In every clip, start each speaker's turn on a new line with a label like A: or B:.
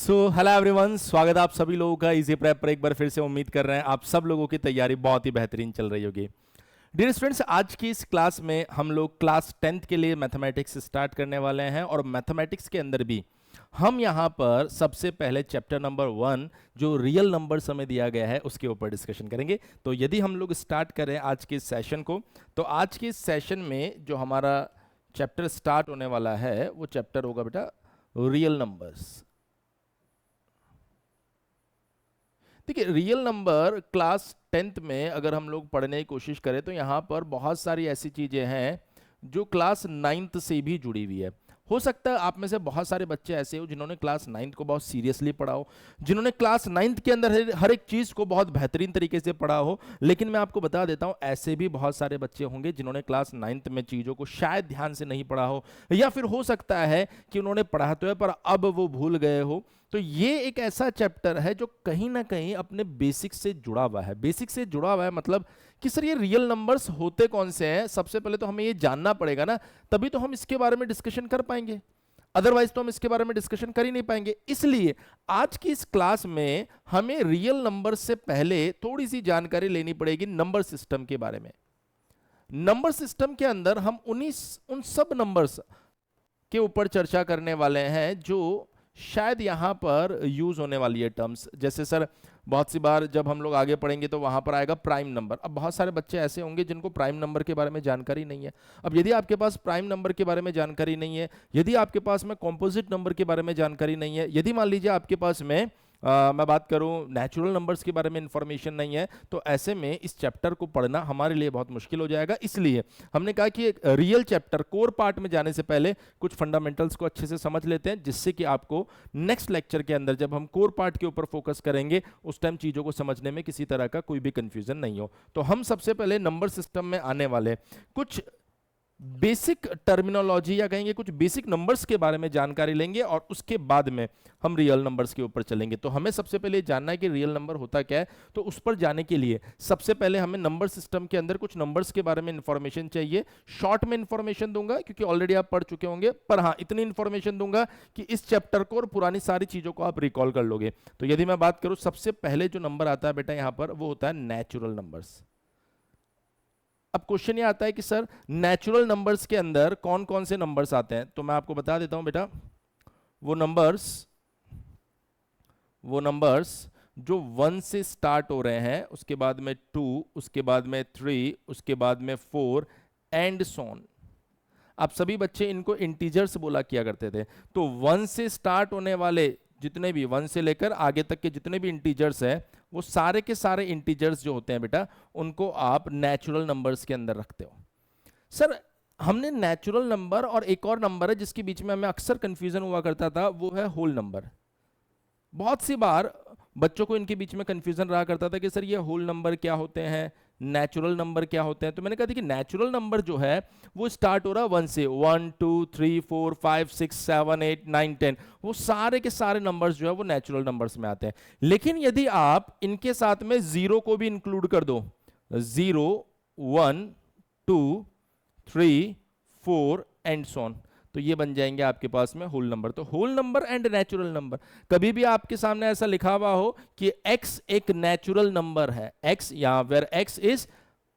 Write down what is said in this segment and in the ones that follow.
A: Hello everyone, स्वागत है आप सभी लोगों का इजी प्रेप पर। एक बार फिर से उम्मीद कर रहे हैं आप सब लोगों की तैयारी बहुत ही बेहतरीन चल रही होगी। डियर स्टूडेंट्स, आज की इस क्लास में हम लोग क्लास 10th के लिए मैथमेटिक्स स्टार्ट करने वाले हैं और मैथमेटिक्स के अंदर भी हम यहाँ पर सबसे पहले चैप्टर नंबर 1 जो रियल नंबर्स हमें दिया गया है उसके ऊपर डिस्कशन करेंगे। तो यदि हम लोग स्टार्ट करें आज के इस सेशन को, तो आज के इस सेशन में जो हमारा चैप्टर स्टार्ट होने वाला है वो चैप्टर होगा बेटा रियल नंबर्स। देखिए, रियल नंबर क्लास 10th में अगर हम लोग पढ़ने की कोशिश करें तो यहाँ पर बहुत सारी ऐसी चीज़ें हैं जो क्लास 9th से भी जुड़ी हुई है। हो सकता है आप में से बहुत सारे बच्चे ऐसे हो जिन्होंने क्लास 9th को बहुत सीरियसली पढ़ा हो, जिन्होंने क्लास 9th के अंदर हर एक चीज़ को बहुत बेहतरीन तरीके से पढ़ा हो। लेकिन मैं आपको बता देता हूँ, ऐसे भी बहुत सारे बच्चे होंगे जिन्होंने क्लास 9th में चीज़ों को शायद ध्यान से नहीं पढ़ा हो, या फिर हो सकता है कि उन्होंने पढ़ा तो है पर अब वो भूल गए हो। तो ये एक ऐसा चैप्टर है जो कहीं ना कहीं अपने बेसिक से जुड़ा हुआ है। बेसिक से जुड़ा हुआ है मतलब कि सर ये रियल नंबर्स होते कौन से हैं, सबसे पहले तो हमें ये जानना पड़ेगा ना, तभी तो हम इसके बारे में डिस्कशन कर पाएंगे। अदरवाइज तो हम इसके बारे में डिस्कशन कर ही नहीं पाएंगे। इसलिए आज की इस क्लास में हमें रियल नंबर्स से पहले थोड़ी सी जानकारी लेनी पड़ेगी नंबर सिस्टम के बारे में। नंबर सिस्टम के अंदर हम उन सब नंबर्स के ऊपर चर्चा करने वाले हैं जो शायद यहां पर यूज होने वाली है टर्म्स। जैसे सर बहुत सी बार जब हम लोग आगे पढ़ेंगे तो वहां पर आएगा प्राइम नंबर। अब बहुत सारे बच्चे ऐसे होंगे जिनको प्राइम नंबर के बारे में जानकारी नहीं है। अब यदि आपके पास प्राइम नंबर के बारे में जानकारी नहीं है, यदि आपके पास में कॉम्पोजिट नंबर के बारे में जानकारी नहीं है, यदि मान लीजिए आपके पास में मैं बात करूं नेचुरल नंबर्स के बारे में इंफॉर्मेशन नहीं है, तो ऐसे में इस चैप्टर को पढ़ना हमारे लिए बहुत मुश्किल हो जाएगा। इसलिए हमने कहा कि एक रियल चैप्टर कोर पार्ट में जाने से पहले कुछ फंडामेंटल्स को अच्छे से समझ लेते हैं, जिससे कि आपको नेक्स्ट लेक्चर के अंदर जब हम कोर पार्ट के ऊपर फोकस करेंगे उस टाइम चीजों को समझने में किसी तरह का कोई भी कंफ्यूजन नहीं हो। तो हम सबसे पहले नंबर सिस्टम में आने वाले कुछ बेसिक टर्मिनोलॉजी या कहेंगे कुछ बेसिक नंबर्स के बारे में जानकारी लेंगे और उसके बाद में हम रियल नंबर्स के ऊपर चलेंगे। तो हमें सबसे पहले जानना है कि रियल नंबर होता क्या है। तो उस पर जाने के लिए सबसे पहले हमें नंबर सिस्टम के अंदर कुछ नंबर्स के बारे में इंफॉर्मेशन चाहिए। शॉर्ट में इंफॉर्मेशन दूंगा क्योंकि ऑलरेडी आप पढ़ चुके होंगे, पर हाँ इतनी इंफॉर्मेशन दूंगा कि इस चैप्टर को और पुरानी सारी चीजों को आप रिकॉल कर लोगे। तो यदि मैं बात करूं, सबसे पहले जो नंबर आता है बेटा यहां पर वो होता है नेचुरल नंबर्स। अब क्वेश्चन ये आता है कि सर नेचुरल नंबर्स के अंदर कौन कौन से नंबर्स आते हैं। तो मैं आपको बता देता हूं बेटा, वो नंबर्स जो 1 से स्टार्ट हो रहे हैं, उसके बाद में 2, उसके बाद में 3, उसके बाद में 4 एंड सोन। आप सभी बच्चे इनको इंटीजर्स बोला किया करते थे। तो 1 से स्टार्ट होने वाले जितने भी 1 से लेकर आगे तक के जितने भी इंटीजर्स हैं, वो सारे के सारे इंटीजर्स जो होते हैं बेटा उनको आप नेचुरल नंबर्स के अंदर रखते हो। सर हमने नेचुरल नंबर और एक और नंबर है जिसके बीच में हमें अक्सर कंफ्यूजन हुआ करता था, वो है होल नंबर। बहुत सी बार बच्चों को इनके बीच में कंफ्यूजन रहा करता था कि सर ये होल नंबर क्या होते हैं, नेचुरल नंबर क्या होते हैं। तो मैंने कहा था कि नेचुरल नंबर जो है वो स्टार्ट हो रहा है 1 से, 1 2 3 4 5 6 7 8 9 10, वो सारे के सारे नंबर्स जो है वो नेचुरल नंबर्स में आते हैं। लेकिन यदि आप इनके साथ में जीरो को भी इंक्लूड कर दो, 0 1 2 3 4 एंड सोन, तो ये बन जाएंगे आपके पास में होल नंबर। तो whole number and natural number, कभी भी आपके सामने ऐसा लिखा हुआ हो कि x एक नेचुरल नंबर है, x यहां where x is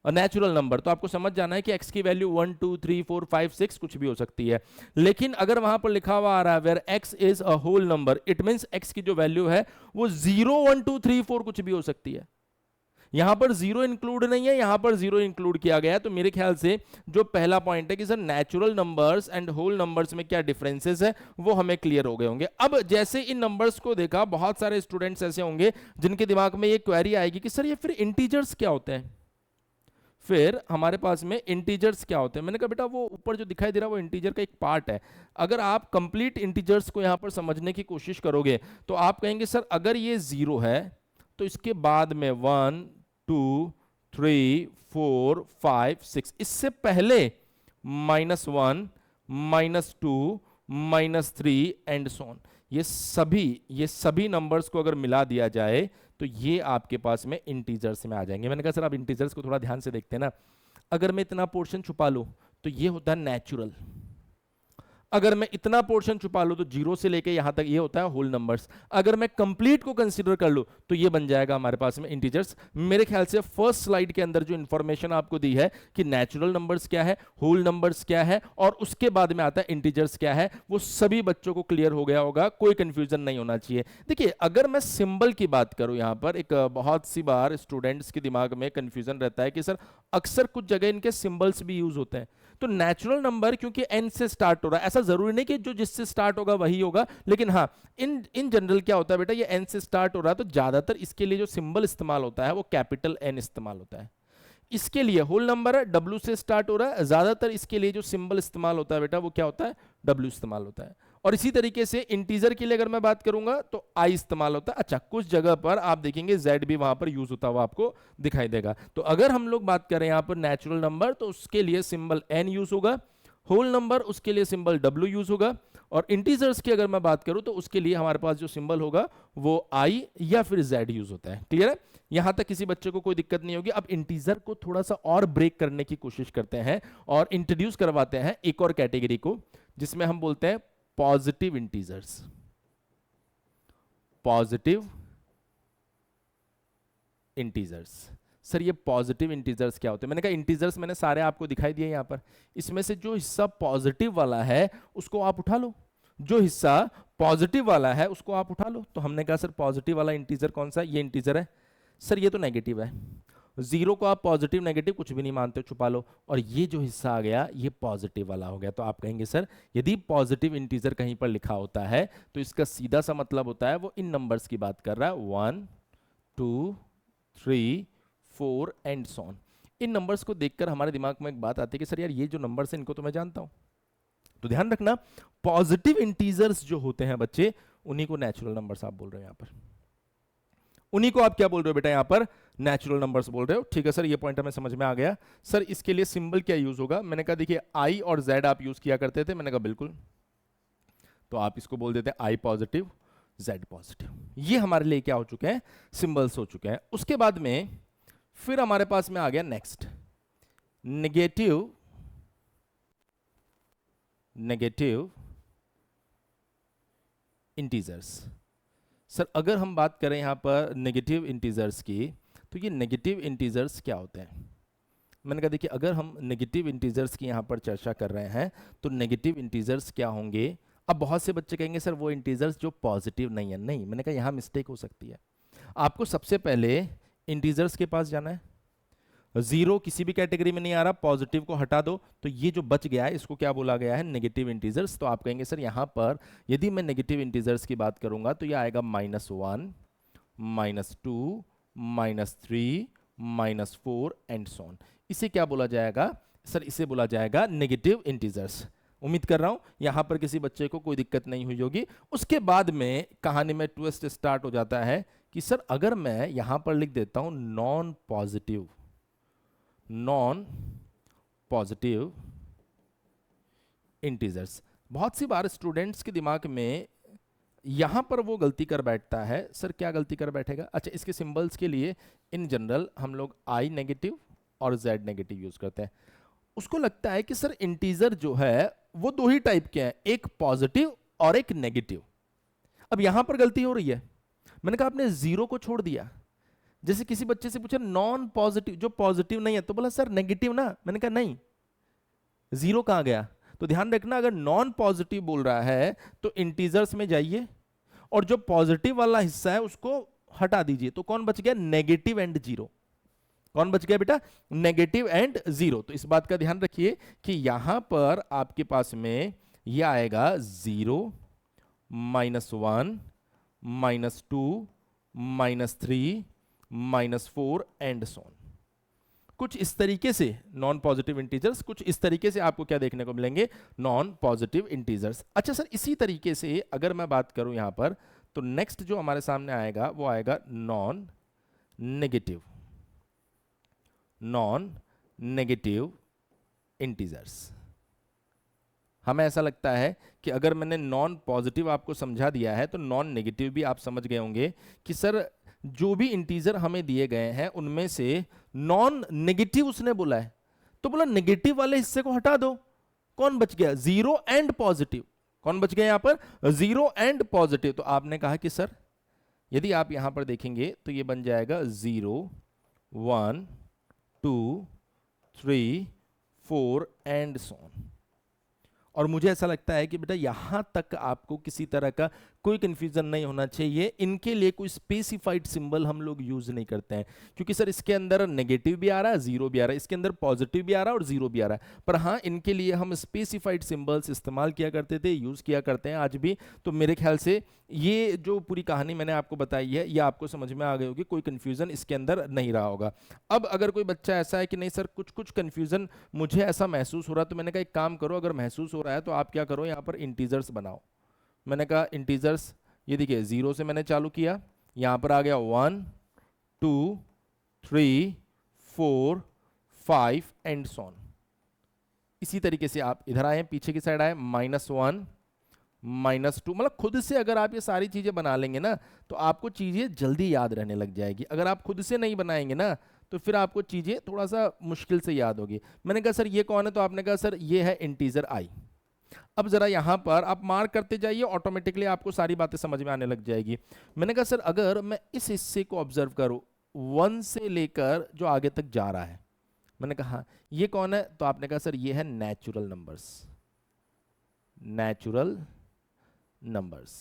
A: a natural number, तो आपको समझ जाना है कि x की वैल्यू 1 2 3 4 5 6 कुछ भी हो सकती है। लेकिन अगर वहां पर लिखा हुआ आ रहा है where x is a whole number, it means x की जो वैल्यू है वो 0 1 2 3 4 कुछ भी हो सकती है। यहां पर जीरो इंक्लूड नहीं है, यहां पर जीरो इंक्लूड किया गया है। तो मेरे ख्याल से जो पहला पॉइंट है कि sir natural numbers and whole numbers में क्या डिफरेंसेस है वो हमें क्लियर हो गए होंगे। अब जैसे इन नंबर्स को देखा, बहुत सारे स्टूडेंट्स ऐसे होंगे जिनके दिमाग में ये क्वेरी आएगी कि सर ये फिर इंटीजर्स क्या होते हैं, फिर हमारे पास में इंटीजर्स क्या होते हैं। मैंने कहा बेटा वो ऊपर जो दिखाई दे रहा है वो इंटीजर का एक पार्ट है। अगर आप कंप्लीट इंटीजर्स को यहां पर समझने की कोशिश करोगे तो आप कहेंगे सर अगर ये 0 है तो इसके बाद में 1 2 3 4 5 6, इससे पहले -1 -2 -3 एंड सोन, ये सभी नंबर्स को अगर मिला दिया जाए तो ये आपके पास में इंटीजर्स में आ जाएंगे। मैंने कहा सर आप इंटीजर्स को थोड़ा ध्यान से देखते हैं ना, अगर मैं इतना पोर्शन छुपा लूं तो ये होता है नेचुरल। अगर मैं इतना पोर्शन छुपा लूं तो जीरो से लेके यहां तक ये होता है होल नंबर्स। अगर मैं कंप्लीट को कंसीडर कर लूं तो ये बन जाएगा हमारे पास में इंटीजर्स। मेरे ख्याल से फर्स्ट स्लाइड के अंदर जो इंफॉर्मेशन आपको दी है कि नेचुरल नंबर्स क्या है, होल नंबर्स क्या है, और उसके बाद में आता है इंटीजर्स क्या है, वो सभी बच्चों को क्लियर हो गया होगा, कोई कंफ्यूजन नहीं होना चाहिए। देखिए अगर मैं सिंबल की बात करूं, यहां पर एक बहुत सी बार स्टूडेंट्स के दिमाग में कंफ्यूजन रहता है कि सर अक्सर कुछ जगह इनके सिंबल्स भी यूज होते हैं। तो नेचुरल नंबर क्योंकि एन से स्टार्ट हो रहा है, ऐसा जरूरी नहीं कि जो जिससे स्टार्ट होगा वही होगा, लेकिन हाँ इन जनरल क्या होता है बेटा, ये एन से स्टार्ट हो रहा है तो ज्यादातर इसके लिए जो सिंबल इस्तेमाल होता है वो कैपिटल एन इस्तेमाल होता है। इसके लिए होल नंबर है, डब्ल्यू से स्टार्ट हो रहा है, ज्यादातर इसके लिए जो सिंबल इस्तेमाल होता है बेटा वो क्या होता है, डब्ल्यू इस्तेमाल होता है। और इसी तरीके से इंटीजर के लिए अगर मैं बात करूंगा तो आई इस्तेमाल होता है। अच्छा, कुछ जगह पर आप देखेंगे जेड भी वहां पर यूज होता हुआ आपको दिखाई देगा। तो अगर हम लोग बात करें यहां पर नेचुरल नंबर तो उसके लिए सिंबल एन यूज होगा, होल नंबर उसके लिए सिंबल डब्ल्यू यूज होगा, और इंटीजर्स की अगर मैं बात करूं तो उसके लिए हमारे पास जो सिंबल होगा वो आई या फिर जेड यूज होता है। क्लियर है? यहां तक किसी बच्चे को कोई दिक्कत नहीं होगी। अब इंटीजर को थोड़ा सा और ब्रेक करने की कोशिश करते हैं और इंट्रोड्यूस करवाते हैं एक और कैटेगरी को, जिसमें हम बोलते हैं positive integers. Positive integers. Sir ये पॉजिटिव इंटीजर्स क्या होते हैं? मैंने कहा इंटीजर्स मैंने सारे आपको दिखाई दिए यहां पर, इसमें से जो हिस्सा पॉजिटिव वाला है उसको आप उठा लो, जो हिस्सा पॉजिटिव वाला है उसको आप उठा लो। तो हमने कहा सर पॉजिटिव वाला इंटीजर कौन सा है? ये इंटीजर है। सर ये तो नेगेटिव है, जीरो को आप पॉजिटिव नेगेटिव कुछ भी नहीं मानते, छुपा लो, और ये जो हिस्सा आ गया ये पॉजिटिव वाला हो गया। तो आप कहेंगे सर यदि पॉजिटिव इंटीजर कहीं पर लिखा होता है तो इसका सीधा सा मतलब होता है वो इन नंबर्स की बात कर रहा है, 1 2 3 4 and so on. In numbers को देखकर हमारे दिमाग में एक बात आती है कि सर यार ये जो नंबर्स हैं इनको तो मैं जानता हूं। तो ध्यान रखना पॉजिटिव इंटीजर्स जो होते हैं बच्चे, उन्हीं को नेचुरल नंबर्स आप बोल रहे हो यहां पर, उन्हीं को आप क्या बोल रहे हो बेटा यहां पर, नेचुरल नंबर्स बोल रहे हो। ठीक है सर, ये पॉइंट हमें समझ में आ गया। सर इसके लिए सिंबल क्या यूज होगा? मैंने कहा देखिए आई और जेड आप यूज किया करते थे, मैंने कहा बिल्कुल, तो आप इसको बोल देते हैं आई पॉजिटिव जेड पॉजिटिव। ये हमारे लिए क्या हो चुके हैं, सिंबल्स हो चुके हैं। उसके बाद में फिर हमारे पास में आ गया नेक्स्ट नेगेटिव इंटीजर्स। सर अगर हम बात करें यहां पर नेगेटिव इंटीजर्स की, तो ये नेगेटिव इंटीजर्स क्या होते हैं? मैंने कहा देखिए अगर हम नेगेटिव इंटीजर्स की यहां पर चर्चा कर रहे हैं तो नेगेटिव इंटीजर्स क्या होंगे? अब बहुत से बच्चे कहेंगे सर वो इंटीजर्स जो पॉजिटिव नहीं है। नहीं, मैंने कहा यहां मिस्टेक हो सकती है। आपको सबसे पहले इंटीजर्स के पास जाना है, जीरो किसी भी कैटेगरी में नहीं आ रहा, पॉजिटिव को हटा दो, तो ये जो बच गया है इसको क्या बोला गया है, नेगेटिव इंटीजर्स। तो आप कहेंगे सर यहां पर यदि मैं नेगेटिव इंटीजर्स की बात करूंगा तो ये आएगा -1 -2 -3 -4 एंड सो ऑन। इसे क्या बोला जाएगा सर? इसे बोला जाएगा नेगेटिव इंटीजर्स। उम्मीद कर रहा हूं यहां पर किसी बच्चे को कोई दिक्कत नहीं हुई होगी। उसके बाद में कहानी में ट्विस्ट स्टार्ट हो जाता है कि सर अगर मैं यहां पर लिख देता हूं नॉन पॉजिटिव इंटीजर्स, बहुत सी बार स्टूडेंट्स के दिमाग में यहां पर वो गलती कर बैठता है। सर क्या गलती कर बैठेगा? अच्छा, इसके सिंबल्स के लिए इन जनरल हम लोग आई नेगेटिव और जेड नेगेटिव यूज करते हैं। उसको लगता है कि सर इंटीजर जो है वो दो ही टाइप के हैं, एक पॉजिटिव और एक नेगेटिव। अब यहां पर गलती हो रही है। मैंने कहा आपने जीरो को छोड़ दिया। जैसे किसी बच्चे से पूछा नॉन पॉजिटिव, जो पॉजिटिव नहीं है, तो बोला सर नेगेटिव ना। मैंने कहा नहीं, जीरो कहां गया? तो ध्यान रखना अगर नॉन पॉजिटिव बोल रहा है तो इंटीजर्स में जाइए और जो पॉजिटिव वाला हिस्सा है उसको हटा दीजिए। तो कौन बच गया? Negative and zero. कौन बच गया बेटा? Negative and zero. तो इस बात का ध्यान रखिए कि यहां पर आपके पास में यह आएगा 0 -1 -2 -3 -4 एंड सो ऑन। कुछ इस तरीके से नॉन पॉजिटिव इंटीजर्स, कुछ इस तरीके से आपको क्या देखने को मिलेंगे, नॉन पॉजिटिव इंटीजर्स। अच्छा सर इसी तरीके से अगर मैं बात करूं यहां पर तो नेक्स्ट जो हमारे सामने आएगा वो आएगा नॉन नेगेटिव इंटीजर्स। हमें ऐसा लगता है कि अगर मैंने नॉन पॉजिटिव आपको समझा दिया है तो नॉन नेगेटिव भी आप समझ गए होंगे कि सर जो भी इंटीजर हमें दिए गए हैं उनमें से नॉन नेगेटिव उसने बोला है, तो बोला नेगेटिव वाले हिस्से को हटा दो। कौन बच गया? Zero and positive. कौन बच गया यहां पर? Zero and positive. तो आपने कहा कि सर यदि आप यहां पर देखेंगे तो ये बन जाएगा 0 1 2 3 4 एंड सो ऑन। और मुझे ऐसा लगता है कि बेटा यहां तक आपको किसी तरह का कोई कंफ्यूजन नहीं होना चाहिए। इनके लिए कोई स्पेसिफाइड सिंबल हम लोग यूज नहीं करते हैं, क्योंकि सर इसके अंदर नेगेटिव भी आ रहा है, जीरो भी आ रहा है, इसके अंदर पॉजिटिव भी आ रहा है और जीरो भी आ रहा है। पर हाँ, इनके लिए हम स्पेसिफाइड सिंबल्स इस्तेमाल किया करते थे, यूज किया करते हैं आज भी। तो मेरे ख्याल से ये जो पूरी कहानी मैंने आपको बताई है, ये आपको समझ में आ गई होगी, कोई कंफ्यूजन इसके अंदर नहीं रहा होगा। अब अगर कोई बच्चा ऐसा है कि नहीं सर कुछ कुछ कंफ्यूजन मुझे ऐसा महसूस हो रहा है, तो मैंने कहा एक काम करो, अगर महसूस हो रहा है तो आप क्या करो, यहाँ पर इंटीजर्स बनाओ। मैंने कहा इंटीजर्स, ये देखिए 0 से मैंने चालू किया, यहाँ पर आ गया 1 2 3 4 5 एंड सो ऑन। इसी तरीके से आप इधर आए, पीछे की साइड आए, -1 -2। मतलब खुद से अगर आप ये सारी चीजें बना लेंगे ना, तो आपको चीजें जल्दी याद रहने लग जाएगी। अगर आप खुद से नहीं बनाएंगे ना, तो फिर आपको चीजें थोड़ा सा मुश्किल से याद होगी। मैंने कहा सर ये कौन है, तो आपने कहा सर ये है इंटीजर आई। अब जरा यहां पर आप मार्क करते जाइए, ऑटोमेटिकली आपको सारी बातें समझ में आने लग जाएगी। मैंने कहा सर अगर मैं इस हिस्से को ऑब्जर्व करूं, 1 से लेकर जो आगे तक जा रहा है, मैंने कहा हाँ, ये कौन है, तो आपने कहा सर ये है नेचुरल नंबर्स। नेचुरल नंबर्स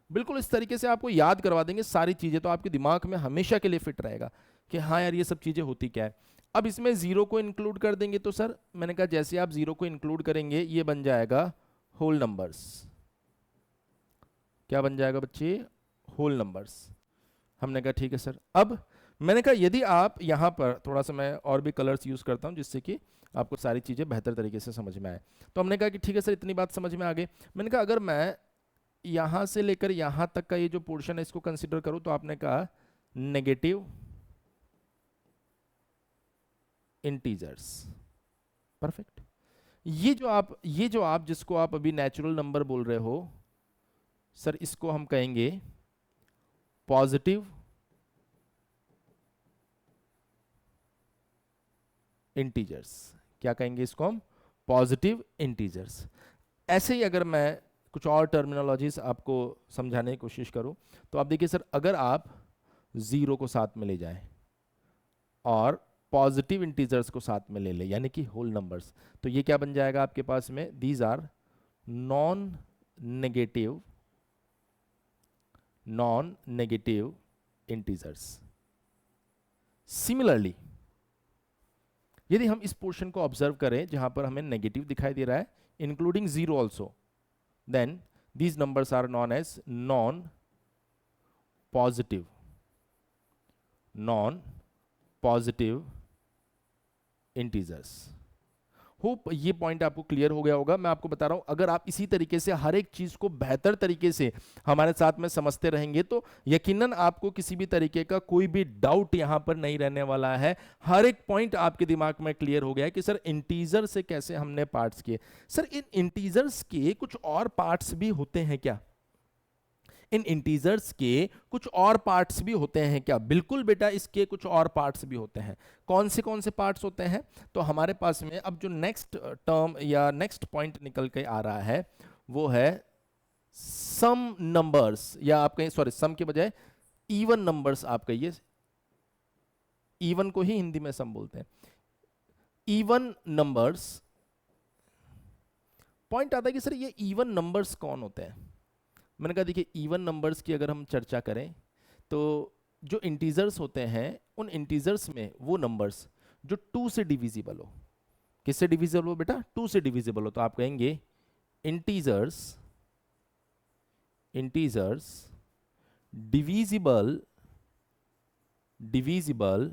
A: बिल्कुल इस तरीके से आपको याद करवा देंगे सारी चीजें, तो आपके दिमाग में हमेशा के लिए फिट रहेगा कि हाँ यार ये सब चीजें होती क्या है। अब इसमें जीरो को इंक्लूड कर देंगे, तो सर मैंने कहा जैसे आप जीरो को इंक्लूड करेंगे ये बन जाएगा होल नंबर्स। क्या बन जाएगा बच्चे? Whole numbers. हमने कहा ठीक है सर। अब मैंने कहा यदि आप यहां पर थोड़ा सा, मैं और भी कलर्स यूज करता हूं जिससे कि आपको सारी चीजें बेहतर तरीके से समझ में आए। तो हमने कहा कि ठीक है सर, इतनी बात समझ में आ गई। मैंने कहा अगर मैं यहां से लेकर यहां तक का ये जो पोर्शन है इसको कंसीडर करूं, तो आपने कहा नेगेटिव इंटीजर्स। परफेक्ट। ये जो आप जिसको आप अभी नेचुरल नंबर बोल रहे हो सर, इसको हम कहेंगे पॉजिटिव इंटीजर्स। क्या कहेंगे इसको हम? Positive integers. ऐसे ही अगर मैं कुछ और टर्मिनोलॉजीज आपको समझाने की कोशिश करूं, तो आप देखिए सर, अगर आप जीरो को साथ में ले जाएं और पॉजिटिव इंटीजर्स को साथ में ले ले, यानी कि होल नंबर्स, तो ये क्या बन जाएगा आपके पास में? These are non negative integers. Similarly यदि हम इस पोर्शन को ऑब्जर्व करें जहां पर हमें नेगेटिव दिखाई दे रहा है, including zero also, then these numbers are known as non positive integers. Hope ये पॉइंट आपको क्लियर हो गया होगा। मैं आपको बता रहा हूं, अगर आप इसी तरीके से हर एक चीज को बेहतर तरीके से हमारे साथ में समझते रहेंगे, तो यकीनन आपको किसी भी तरीके का कोई भी डाउट यहां पर नहीं रहने वाला है। हर एक पॉइंट आपके दिमाग में क्लियर हो गया है कि सर इंटीजर से कैसे हमने पार्ट्स किए। सर इन इंटीजर्स के कुछ और पार्ट्स भी होते हैं क्या? इन इंटीजर्स के कुछ और पार्ट्स भी होते हैं क्या? बिल्कुल बेटा, इसके कुछ और पार्ट्स भी होते हैं। कौन से पार्ट्स होते हैं? तो हमारे पास में अब जो नेक्स्ट टर्म या नेक्स्ट पॉइंट निकल के आ रहा है वो है सम नंबर्स, या आप कहें, सॉरी, सम के बजाय इवन नंबर्स आप कहिए। इवन को ही हिंदी में सम बोलते हैं। Even numbers. पॉइंट आता है कि सर ये इवन नंबर्स कौन होते हैं? मैंने कहा देखिए, इवन नंबर्स की अगर हम चर्चा करें तो जो इंटीजर्स होते हैं, उन इंटीजर्स में वो नंबर्स जो 2 से डिविजिबल हो। किससे डिविजिबल हो बेटा? 2 से डिविजिबल हो। तो आप कहेंगे integers divisible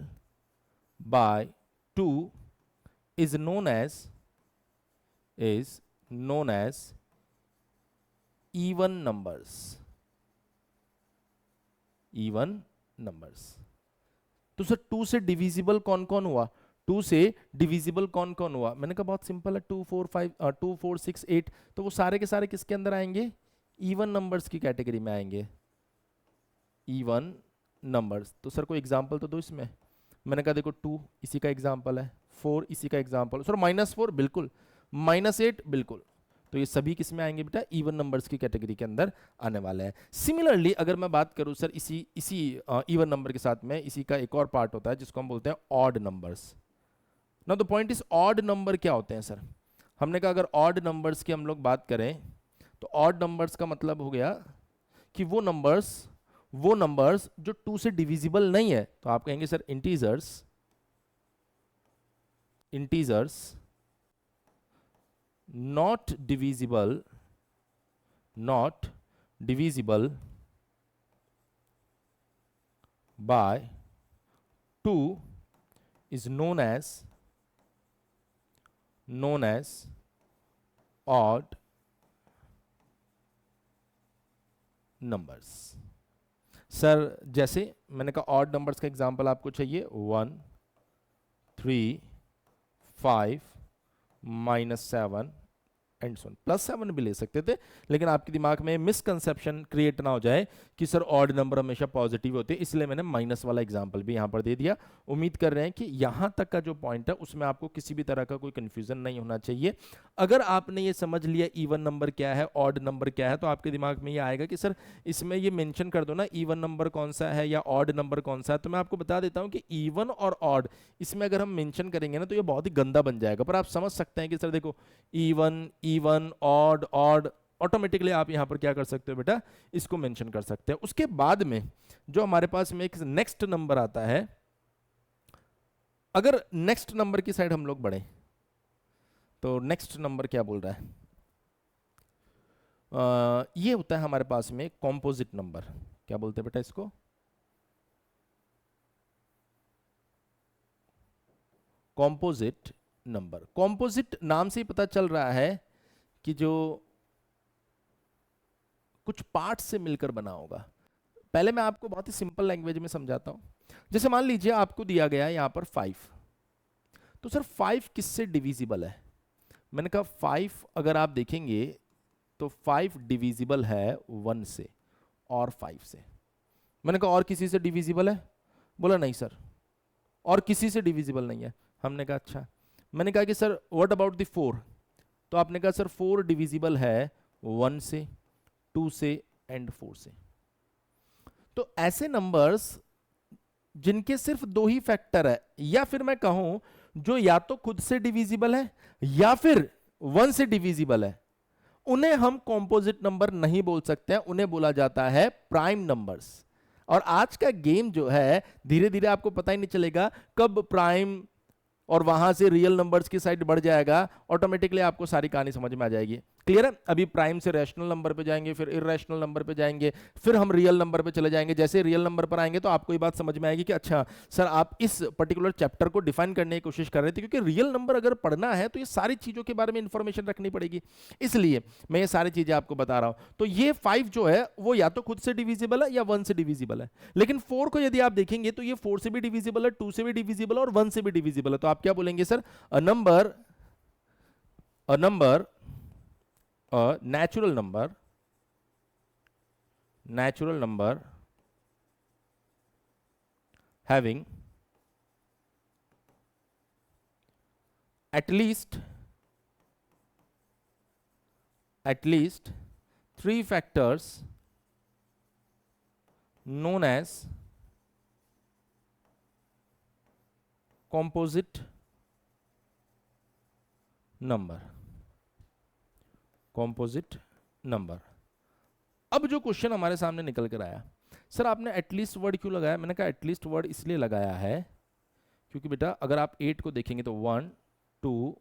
A: by 2 is known as even numbers। तो सर 2 से डिविजिबल कौन कौन हुआ? 2 से डिविजिबल कौन कौन हुआ? मैंने कहा बहुत सिंपल है, 2 4 6 8। तो वो सारे के सारे किसके अंदर आएंगे? इवन नंबर्स की कैटेगरी में आएंगे। Even numbers. तो सर कोई एग्जांपल तो दो इसमें। मैंने कहा देखो 2 इसी का एग्जांपल है, 4 इसी का एग्जांपल, सर -4 बिल्कुल, -8 बिल्कुल। तो ये सभी किस में आएंगे बेटा, इवन नंबर्स की कैटेगरी के अंदर आने वाले हैं। सिमिलरली अगर मैं बात करूं सर इसी इसी इवन नंबर के साथ में इसी का एक और पार्ट होता है जिसको हम बोलते हैं odd numbers. Now the point is odd number क्या होते हैं सर? हमने कहा अगर ऑड नंबर्स की हम लोग बात करें तो ऑड नंबर्स का मतलब हो गया कि वो नंबर्स जो 2 से डिविजिबल नहीं है। तो आप कहेंगे sir integers not divisible by 2 is known as odd numbers। Sir जैसे मैंने कहा ऑड नंबर्स का एग्जांपल आपको चाहिए 1 3 5 -7 एंड सो ऑन। +7 भी ले सकते थे, लेकिन आपके दिमाग में मिसकंसेप्शन क्रिएट ना हो जाए कि सर ऑड नंबर हमेशा पॉजिटिव होते हैं, इसलिए मैंने माइनस वाला एग्जांपल भी यहां पर दे दिया। उम्मीद कर रहे हैं कि यहां तक का जो पॉइंट है उसमें आपको किसी भी तरह का कोई कंफ्यूजन नहीं होना चाहिए। अगर आपने ये समझ लिया इवन नंबर क्या है, ऑड नंबर क्या है, तो आपके दिमाग में ये आएगा कि सर इसमें ये मेंशन कर दो ना इवन नंबर कौन सा है या ऑड नंबर कौन सा है। तो मैं आपको बता देता हूं कि इवन और ऑड इसमें अगर हम मेंशन करेंगे ना तो ये बहुत ही गंदा बन जाएगा। पर आप समझ सकते हैं कि सर देखो इवन ऑड ऑटोमेटिकली आप यहां पर क्या कर सकते हो बेटा, इसको मेंशन कर सकते हैं। उसके बाद में जो हमारे पास में एक नेक्स्ट नंबर आता है, अगर नेक्स्ट नंबर की साइड हम लोग बढ़े तो नेक्स्ट नंबर क्या बोल रहा है, ये होता है हमारे पास में कॉम्पोजिट नंबर। क्या बोलते हैं बेटा इसको, कॉम्पोजिट नंबर। कॉम्पोजिट नाम से ही पता चल रहा है कि जो कुछ पार्ट से मिलकर बना होगा। पहले मैं आपको बहुत ही सिंपल लैंग्वेज में समझाता हूं। जैसे मान लीजिए आपको दिया गया है यहां पर 5, तो सर 5 किससे डिविजिबल है? मैंने कहा 5 अगर आप देखेंगे तो 5 डिविजिबल है 1 से और 5 से। मैंने कहा और किसी से डिविजिबल है? बोला नहीं सर, और किसी से डिविजिबल नहीं है। हमने कहा अच्छा। मैंने कहा कि सर व्हाट अबाउट द 4? तो आपने कहा सर 4 डिविजिबल है 1 से, 2 से एंड 4 से। तो ऐसे नंबर्स जिनके सिर्फ 2 ही फैक्टर है, या फिर मैं कहूं जो या तो खुद से डिविजिबल है या फिर 1 से डिविजिबल है, उन्हें हम कॉम्पोजिट नंबर नहीं बोल सकते हैं, उन्हें बोला जाता है प्राइम नंबर्स। और आज का गेम जो है धीरे धीरे आपको पता ही नहीं चलेगा कब प्राइम और वहां से रियल नंबर्स की साइड बढ़ जाएगा, ऑटोमेटिकली आपको सारी कहानी समझ में आ जाएगी। क्लियर है? अभी प्राइम से रैशनल नंबर पे जाएंगे, फिर इररेशनल नंबर पे जाएंगे, फिर हम रियल नंबर पे चले जाएंगे। जैसे रियल नंबर पर आएंगे तो आपको ये बात समझ में आएगी कि अच्छा सर आप इस पर्टिकुलर चैप्टर को डिफाइन करने की कोशिश कर रहे थे, क्योंकि रियल नंबर अगर पढ़ना है तो ये सारी चीजों के बारे में इंफॉर्मेशन रखनी पड़ेगी, इसलिए मैं ये सारी चीजें आपको बता रहा हूं। तो ये 5 जो है वो या तो खुद से डिविजिबल है या 1 से डिविजिबल है। लेकिन 4 को यदि आप देखेंगे तो ये 4 से भी डिविजिबल है, 2 से भी डिविजिबल है और 1 से भी डिविजिबल है। तो आप क्या बोलेंगे sir, a natural number having at least 3 factors known as composite number. Composite number. अब जो क्वेश्चन हमारे सामने निकल कर आया, सर आपने एटलीस्ट वर्ड क्यों लगाया? मैंने कहा एटलीस्ट वर्ड इसलिए लगाया है क्योंकि बेटा अगर आप 8 को देखेंगे तो 1 2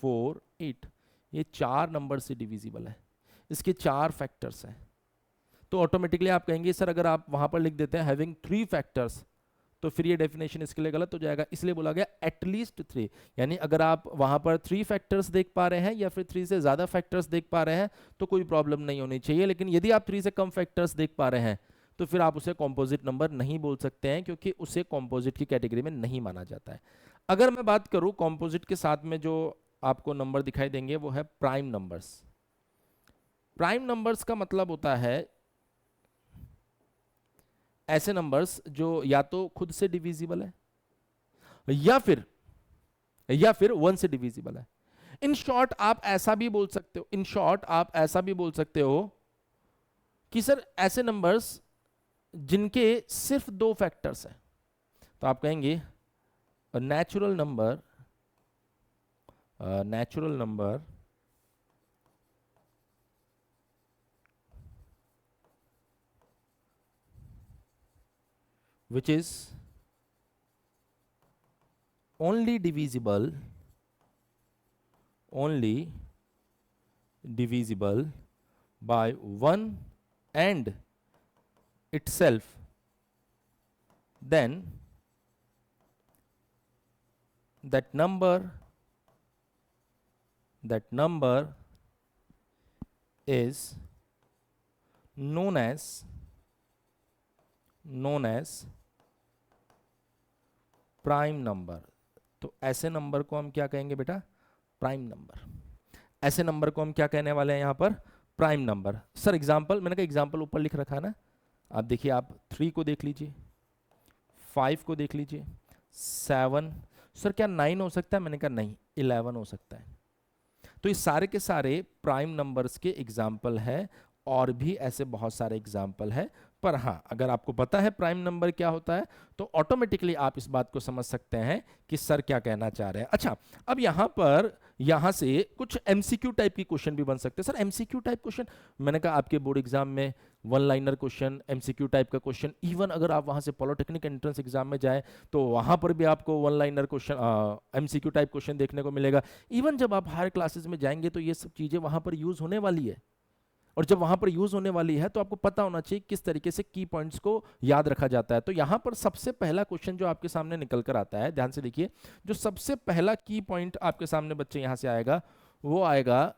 A: 4 8 ये 4 नंबर से डिविजिबल है, इसके 4 फैक्टर्स हैं। तो ऑटोमेटिकली आप कहेंगे सर अगर आप वहां पर लिख देते हैं हैविंग 3 फैक्टर्स तो फिर ये डेफिनेशन इसके लिए गलत हो जाएगा, इसलिए बोला गया एटलीस्ट 3। यानी अगर आप वहां पर 3 फैक्टर्स देख पा रहे हैं या फिर 3 से ज्यादा फैक्टर्स देख पा रहे हैं तो कोई प्रॉब्लम नहीं होनी चाहिए। लेकिन यदि आप 3 से कम फैक्टर्स देख पा रहे हैं तो फिर आप उसे कॉम्पोजिट नंबर नहीं बोल सकते हैं, क्योंकि उसे कॉम्पोजिट की कैटेगरी में नहीं माना जाता है। अगर मैं बात करूं कॉम्पोजिट के साथ में जो आपको नंबर दिखाई देंगे वो है प्राइम नंबर्स। प्राइम नंबर्स का मतलब होता है ऐसे नंबर्स जो या तो खुद से डिविजिबल है या फिर 1 से डिविजिबल है। इन शॉर्ट आप ऐसा भी बोल सकते हो, इन शॉर्ट आप ऐसा भी बोल सकते हो कि सर ऐसे नंबर्स जिनके सिर्फ दो फैक्टर्स हैं, तो आप कहेंगे natural number which is only divisible by 1 and itself, then that number is known as prime number. तो ऐसे नंबर को हम क्या कहेंगे बेटा? Prime number. ऐसे नंबर को हम क्या कहने वाले हैं यहाँ पर? Prime number. सर एग्जांपल, मैंने कहा एग्जांपल ऊपर लिख रखा है ना, आप देखिए, आप 3 को देख लीजिए, 5 को देख लीजिए, 7। सर क्या 9 हो सकता है? मैंने कहा नहीं, 11 हो सकता है। तो ये सारे के सारे प्राइम नंबर्स के एग्जाम्पल है, और भी ऐसे बहुत सारे एग्जाम्पल है। पर हाँ, अगर आपको पता है प्राइम नंबर क्या होता है तो ऑटोमेटिकली आप इस बात को समझ सकते हैं कि सर क्या कहना चाह रहे हैं। अच्छा, अब यहां से कुछ एमसीक्यू टाइप की क्वेश्चन भी बन सकते हैं। सर एमसीक्यू टाइप क्वेश्चन, मैंने कहा आपके बोर्ड एग्जाम में one liner question, MCQ type का क्वेश्चन, इवन अगर आप वहां से पॉलिटेक्निक एंट्रेंस एग्जाम में जाए तो वहां पर भी आपको one liner question, MCQ type question देखने को मिलेगा। इवन जब आप हायर क्लासेस में जाएंगे तो ये सब चीजें वहां पर यूज होने वाली है, और जब वहां पर यूज होने वाली है तो आपको पता होना चाहिए किस तरीके से की पॉइंट्स को याद रखा जाता है। तो यहां पर सबसे पहला क्वेश्चन जो आपके सामने निकल कर आता है, ध्यान से देखिए, जो सबसे पहला की पॉइंट आपके सामने बच्चे यहां से आएगा, वो आएगा,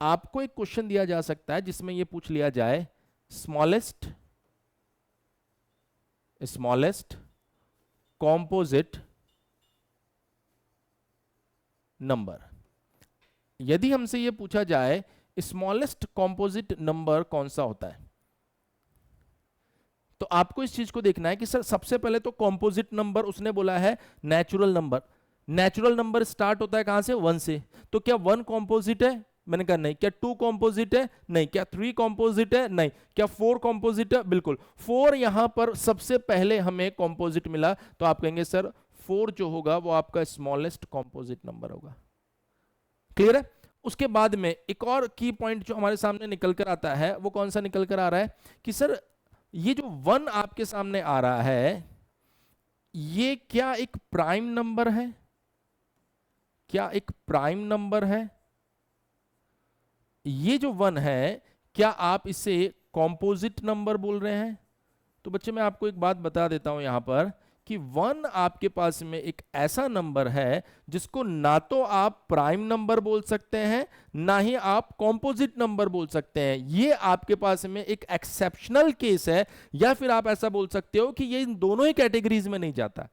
A: आपको एक क्वेश्चन दिया जा सकता है जिसमें यह पूछ लिया जाए स्मॉलेस्ट कॉम्पोजिट नंबर। यदि हमसे यह पूछा जाए स्मॉलेस्ट कॉम्पोजिट नंबर कौन सा होता है, तो आपको इस चीज को देखना है कि सर सबसे पहले तो कॉम्पोजिट नंबर उसने बोला है natural number. Natural number start होता है कहां से? 1 से। तो क्या 1 कॉम्पोजिट है? मैंने कहा नहीं। क्या 2 कॉम्पोजिट है? नहीं। क्या 3 कॉम्पोजिट है? नहीं। क्या 4 कॉम्पोजिट है? बिल्कुल 4 यहां पर सबसे पहले हमें कॉम्पोजिट मिला, तो आप कहेंगे सर 4 जो होगा वो आपका स्मॉलेस्ट कॉम्पोजिट नंबर होगा। क्लियर है? उसके बाद में एक और की पॉइंट जो हमारे सामने निकल कर आता है, वो कौन सा निकल कर आ रहा है कि सर ये जो 1 आपके सामने आ रहा है, ये क्या एक प्राइम नंबर है? क्या एक प्राइम नंबर है? ये जो 1 है, क्या आप इसे कॉम्पोजिट नंबर बोल रहे हैं? तो बच्चे मैं आपको एक बात बता देता हूं यहां पर कि 1 आपके पास में एक ऐसा नंबर है जिसको ना तो आप प्राइम नंबर बोल सकते हैं, ना ही आप कॉम्पोजिट नंबर बोल सकते हैं। ये आपके पास में एक एक्सेप्शनल केस है, या फिर आप ऐसा बोल सकते हो कि ये इन दोनों ही कैटेगरीज में नहीं जाता।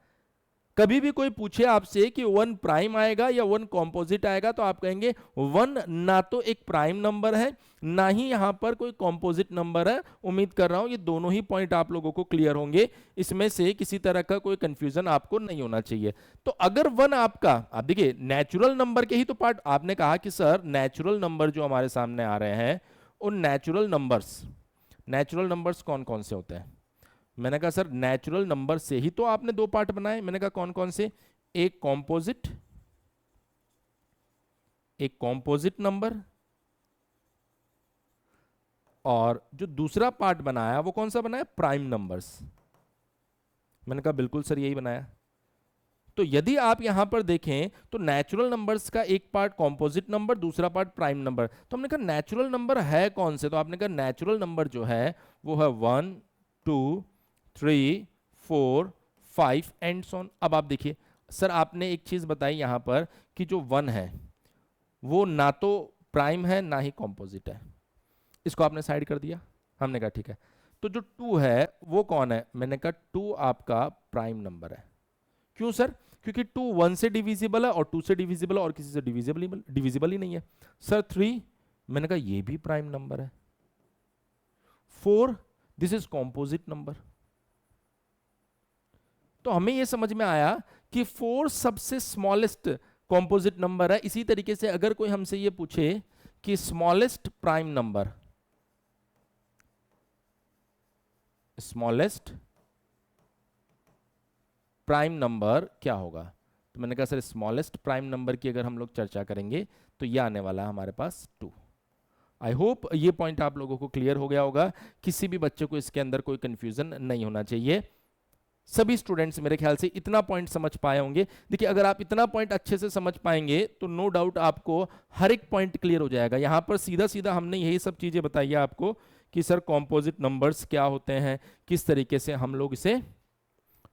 A: कभी भी कोई पूछे आपसे कि 1 प्राइम आएगा या 1 कॉम्पोजिट आएगा, तो आप कहेंगे 1 ना तो एक प्राइम नंबर है, ना ही यहां पर कोई कॉम्पोजिट नंबर है। उम्मीद कर रहा हूं ये दोनों ही पॉइंट आप लोगों को क्लियर होंगे, इसमें से किसी तरह का कोई कंफ्यूजन आपको नहीं होना चाहिए। तो अगर 1 आपका, आप देखिए नेचुरल नंबर के ही तो पार्ट आपने कहा कि सर नेचुरल नंबर जो हमारे सामने आ रहे हैं, उन नेचुरल नंबर्स कौन कौन से होते हैं? मैंने कहा सर नेचुरल नंबर से ही तो आपने 2 पार्ट बनाए। मैंने कहा कौन कौन से? एक कॉम्पोजिट नंबर, और जो दूसरा पार्ट बनाया वो कौन सा बनाया? Prime numbers. मैंने कहा बिल्कुल सर यही बनाया। तो यदि आप यहां पर देखें तो नेचुरल नंबर्स का एक पार्ट कॉम्पोजिट नंबर, दूसरा पार्ट प्राइम नंबर। तो हमने कहा नेचुरल नंबर है कौन से? तो आपने कहा नेचुरल नंबर जो है वो है 1, 2, 3, 4, 5 एंड सो ऑन। अब आप देखिए सर, आपने एक चीज बताई यहां पर कि जो 1 है वो ना तो प्राइम है ना ही कॉम्पोजिट है, इसको आपने साइड कर दिया। हमने कहा ठीक है। तो जो 2 है वो कौन है? मैंने कहा 2 आपका प्राइम नंबर है। क्यों सर? क्योंकि 2 1 से डिविजिबल है और 2 से डिविजिबल है और किसी से डिविजिबल ही नहीं है। सर 3, मैंने कहा ये भी प्राइम नंबर है। 4, दिस इज कॉम्पोजिट नंबर। तो हमें यह समझ में आया कि 4 सबसे स्मॉलेस्ट कॉम्पोजिट नंबर है। इसी तरीके से अगर कोई हमसे ये पूछे कि smallest prime number, smallest prime number क्या होगा, तो मैंने कहा सर स्मॉलेस्ट प्राइम नंबर की अगर हम लोग चर्चा करेंगे तो ये आने वाला है हमारे पास 2। आई होप ये पॉइंट आप लोगों को क्लियर हो गया होगा, किसी भी बच्चे को इसके अंदर कोई कंफ्यूजन नहीं होना चाहिए। सभी स्टूडेंट्स मेरे ख्याल से इतना पॉइंट समझ पाए होंगे। देखिए अगर आप इतना पॉइंट अच्छे से समझ पाएंगे तो नो डाउट आपको हर एक पॉइंट क्लियर हो जाएगा। यहां पर सीधा सीधा हमने यही सब चीजें बताई है आपको कि सर कॉम्पोजिट नंबर्स क्या होते हैं, किस तरीके से हम लोग इसे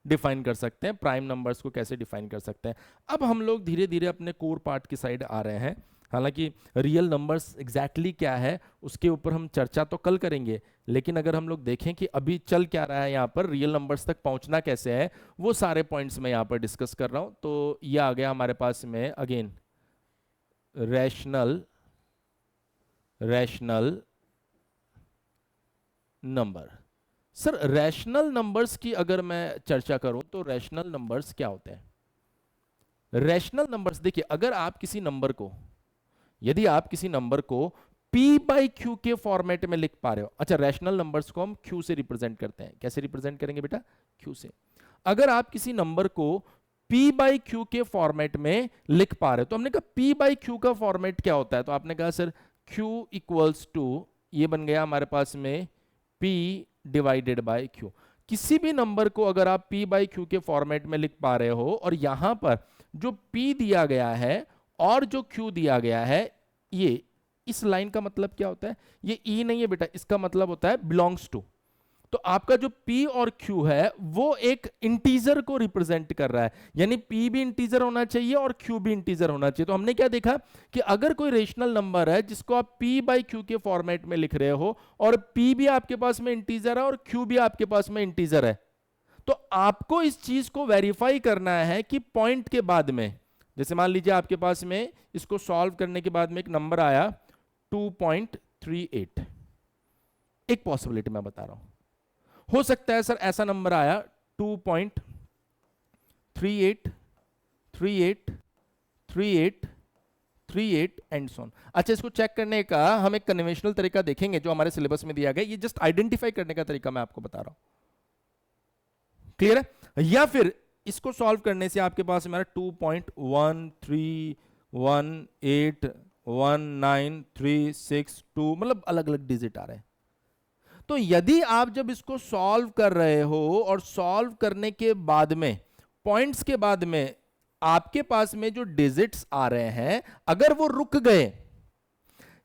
A: डिफाइन कर सकते हैं, प्राइम नंबर्स को कैसे डिफाइन कर सकते हैं। अब हम लोग धीरे धीरे अपने कोर पार्ट की साइड आ रहे हैं। हालांकि रियल नंबर्स एग्जैक्टली क्या है उसके ऊपर हम चर्चा तो कल करेंगे, लेकिन अगर हम लोग देखें कि अभी चल क्या रहा है यहाँ पर, रियल नंबर्स तक पहुंचना कैसे है, वो सारे पॉइंट्स मैं यहाँ पर डिस्कस कर रहा हूं। तो ये आ गया हमारे पास में again rational number. Sir rational numbers की अगर मैं चर्चा करूं तो रैशनल नंबर्स क्या होते हैं? रैशनल नंबर्स देखिए, अगर आप किसी नंबर को, यदि आप किसी नंबर को p बाई क्यू के फॉर्मेट में लिख पा रहे हो, अच्छा रैशनल नंबर्स को हम q से रिप्रेजेंट करते हैं। कैसे रिप्रेजेंट करेंगे बेटा? q से। अगर आप किसी नंबर को p बाई क्यू के फॉर्मेट में लिख पा रहे हो, तो हमने कहा p बाई क्यू का फॉर्मेट क्या होता है, तो आपने कहा सर q इक्वल्स टू, ये बन गया हमारे पास में p डिवाइडेड बाय q। किसी भी नंबर को अगर आप p बाई क्यू के फॉर्मेट में लिख पा रहे हो और यहां पर जो p दिया गया है और जो q दिया गया है, ये इस लाइन का मतलब क्या होता है? ये e नहीं है बेटा, इसका मतलब होता है बिलोंग्स टू। तो आपका जो p और q है वो एक इंटीजर को रिप्रेजेंट कर रहा है, यानी p भी इंटीजर होना चाहिए और q भी इंटीजर होना चाहिए। तो हमने क्या देखा कि अगर कोई रेशनल नंबर है जिसको आप p बाई क्यू के फॉर्मेट में लिख रहे हो और p भी आपके पास में इंटीजर है और q भी आपके पास में इंटीजर है, तो आपको इस चीज को वेरीफाई करना है कि पॉइंट के बाद में, जैसे मान लीजिए आपके पास में इसको सॉल्व करने के बाद में एक नंबर आया 2.38, एक पॉसिबिलिटी मैं बता रहा हूं, हो सकता है सर ऐसा नंबर आया 2.38 38 38 38 एंड सो ऑन। अच्छा, इसको चेक करने का हम एक कन्वेंशनल तरीका देखेंगे जो हमारे सिलेबस में दिया गया, ये जस्ट आइडेंटिफाई करने का तरीका मैं आपको बता रहा हूं। क्लियर है? या फिर इसको सॉल्व करने से आपके पास हमारा 2.131819362 मतलब अलग अलग डिजिट आ रहे हैं। तो यदि आप जब इसको सॉल्व कर रहे हो और सॉल्व करने के बाद में पॉइंट्स के बाद में आपके पास में जो डिजिट्स आ रहे हैं, अगर वो रुक गए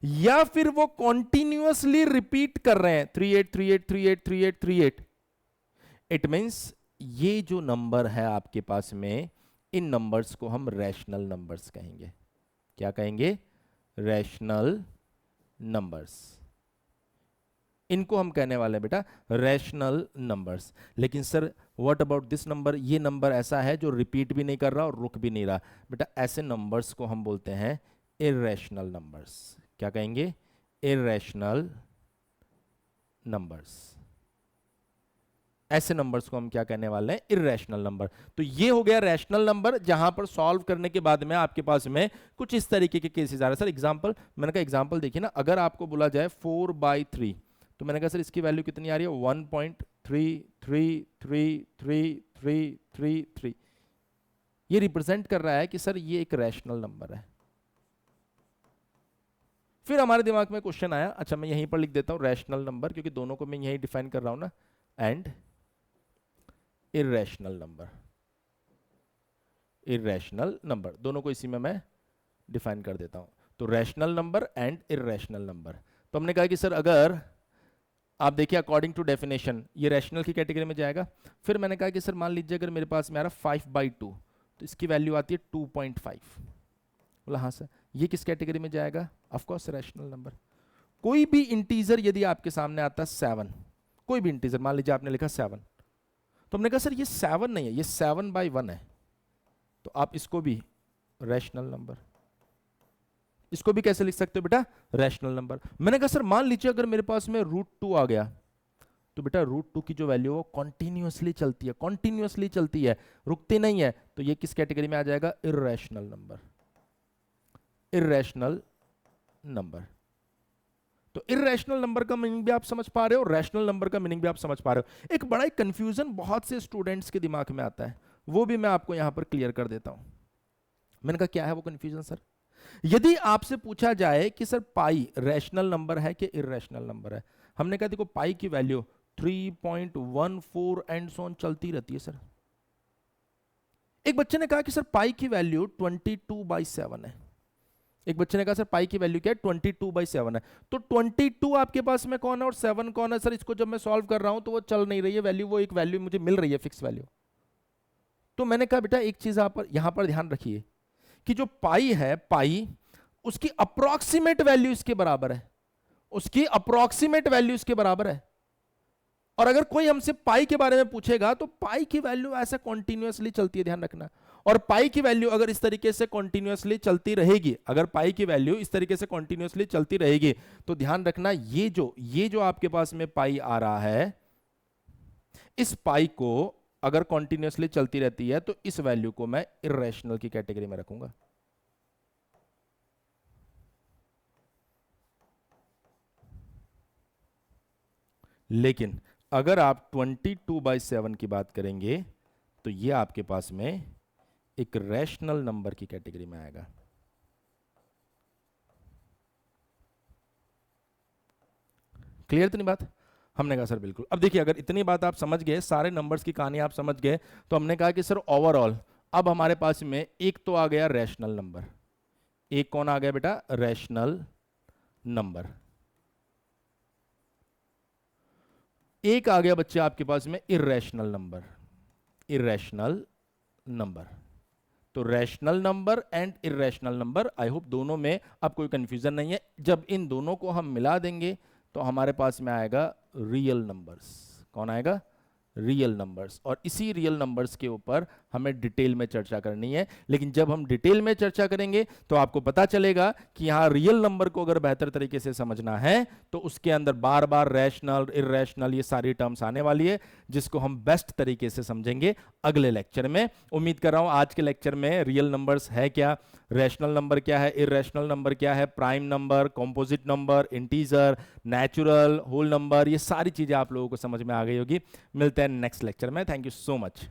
A: या फिर वो कॉन्टिन्यूअसली रिपीट कर रहे हैं 38 38 38 38 38, इट मींस ये जो नंबर है आपके पास में, इन नंबर्स को हम रैशनल नंबर्स कहेंगे। क्या कहेंगे? Rational numbers. इनको हम कहने वाले हैं बेटा रैशनल नंबर्स। लेकिन sir what about this number? ये नंबर ऐसा है जो रिपीट भी नहीं कर रहा और रुक भी नहीं रहा। बेटा ऐसे नंबर्स को हम बोलते हैं इर्रेशनल नंबर्स। क्या कहेंगे? Irrational numbers. ऐसे नंबर्स को हम क्या कहने वाले हैं? Irrational number. तो ये हो गया रैशनल नंबर, जहां पर सॉल्व करने के बाद में आपके पास में कुछ इस तरीके के केसेस आ रहे हैं। सर एग्जांपल, मैंने कहा एग्जांपल देखिए ना, अगर आपको बोला जाए 4/3, तो मैंने कहा सर इसकी वैल्यू कितनी आ रही है? 1.3333333। ये रिप्रेजेंट कर रहा है कि सर ये एक रैशनल नंबर है। फिर हमारे दिमाग में क्वेश्चन आया, अच्छा मैं यहीं पर लिख देता हूं रैशनल नंबर, क्योंकि दोनों को मैं यहीं डिफाइन कर रहा हूं ना, and irrational number. Irrational number दोनों को इसी में मैं डिफाइन कर देता हूं। तो rational number and irrational number. तो हमने कहा कि सर अगर आप देखिए अकॉर्डिंग टू डेफिनेशन ये रैशनल की कैटेगरी में जाएगा। फिर मैंने कहा कि सर मान लीजिए अगर मेरे पास में आ रहा 5/2, तो इसकी वैल्यू आती है 2.5। बोला हाँ सर, ये किस कैटेगरी में जाएगा? Of course rational number. कोई भी इंटीजर यदि आपके सामने आता है 7, कोई भी इंटीजर, मान लीजिए आपने लिखा 7, तो हमने कहा सर ये 7 नहीं है, ये 7/1 है, तो आप इसको भी रैशनल नंबर, इसको भी कैसे लिख सकते हो बेटा? Rational number. मैंने कहा सर मान लीजिए अगर मेरे पास में √2 आ गया, तो बेटा √2 की जो वैल्यू वो कॉन्टिन्यूअसली चलती है, कॉन्टिन्यूअसली चलती है, रुकती नहीं है, तो ये किस कैटेगरी में आ जाएगा? Irrational number. Irrational number. तो इर्रेशनल नंबर का मीनिंग भी आप समझ पा रहे हो, रैशनल नंबर का मीनिंग भी आप समझ पा रहे हो। एक बड़ा कंफ्यूजन बहुत से स्टूडेंट्स के दिमाग में आता है, वो भी मैं आपको यहां पर क्लियर कर देता हूं। मैंने कहा क्या है वो कंफ्यूजन सर? यदि आपसे पूछा जाए कि सर पाई रैशनल नंबर है कि इर्रेशनल नंबर है, हमने कहा देखो पाई की वैल्यू 3.14 एंड सो ऑन चलती रहती है सर। एक बच्चे ने कहा कि सर पाई की वैल्यू 22/7 है। एक बच्चे ने कहा सर पाई की वैल्यू क्या है? 22/7 है। तो 22 आपके पास में कौन है और 7 कौन है? सर इसको जब मैं सॉल्व कर रहा हूं तो वो चल नहीं रही है वैल्यू, वो एक वैल्यू मुझे मिल रही है फिक्स वैल्यू। तो मैंने कहा बेटा एक चीज आप यहां पर ध्यान रखिए कि जो पाई है, पाई उसकी अप्रोक्सीमेट वैल्यू इसके बराबर है, उसकी अप्रोक्सीमेट वैल्यू इसके बराबर है। और अगर कोई हमसे पाई के बारे में पूछेगा तो पाई की वैल्यू ऐसा कॉन्टिन्यूअसली चलती है, ध्यान रखना। और पाई की वैल्यू अगर इस तरीके से कॉन्टिन्यूअसली चलती रहेगी, अगर पाई की वैल्यू इस तरीके से कॉन्टिन्यूअसली चलती रहेगी तो ध्यान रखना ये जो आपके पास में पाई आ रहा है, इस पाई को अगर कॉन्टिन्यूअसली चलती रहती है तो इस वैल्यू को मैं इर्रेशनल की कैटेगरी में रखूंगा। लेकिन अगर आप 22/7 की बात करेंगे तो ये आपके पास में एक रैशनल नंबर की कैटेगरी में आएगा। क्लियर तो नहीं बात? हमने कहा सर बिल्कुल। अब देखिए अगर इतनी बात आप समझ गए, सारे नंबर्स की कहानी आप समझ गए, तो हमने कहा कि सर ओवरऑल अब हमारे पास में एक तो आ गया रैशनल नंबर, एक कौन आ गया बेटा? Rational number. एक आ गया बच्चे आपके पास में इर्रेशनल नंबर, इर्रेशनल नंबर। तो rational number and irrational number, I hope दोनों में अब कोई कंफ्यूजन नहीं है। जब इन दोनों को हम मिला देंगे तो हमारे पास में आएगा रियल नंबर्स। कौन आएगा? Real numbers. और इसी रियल नंबर्स के ऊपर हमें डिटेल में चर्चा करनी है। लेकिन जब हम डिटेल में चर्चा करेंगे तो आपको पता चलेगा कि यहां रियल नंबर को अगर बेहतर तरीके से समझना है तो उसके अंदर बार बार रैशनल, इर्रेशनल ये सारी टर्म्स आने वाली है, जिसको हम बेस्ट तरीके से समझेंगे अगले लेक्चर में। उम्मीद कर रहा हूं आज के लेक्चर में रियल नंबर्स है क्या, रैशनल नंबर क्या है, इर्रेशनल नंबर क्या है, prime number, composite number, integer, natural, whole number, ये सारी चीजें आप लोगों को समझ में आ गई होगी। मिलते हैं नेक्स्ट लेक्चर में। Thank you so much.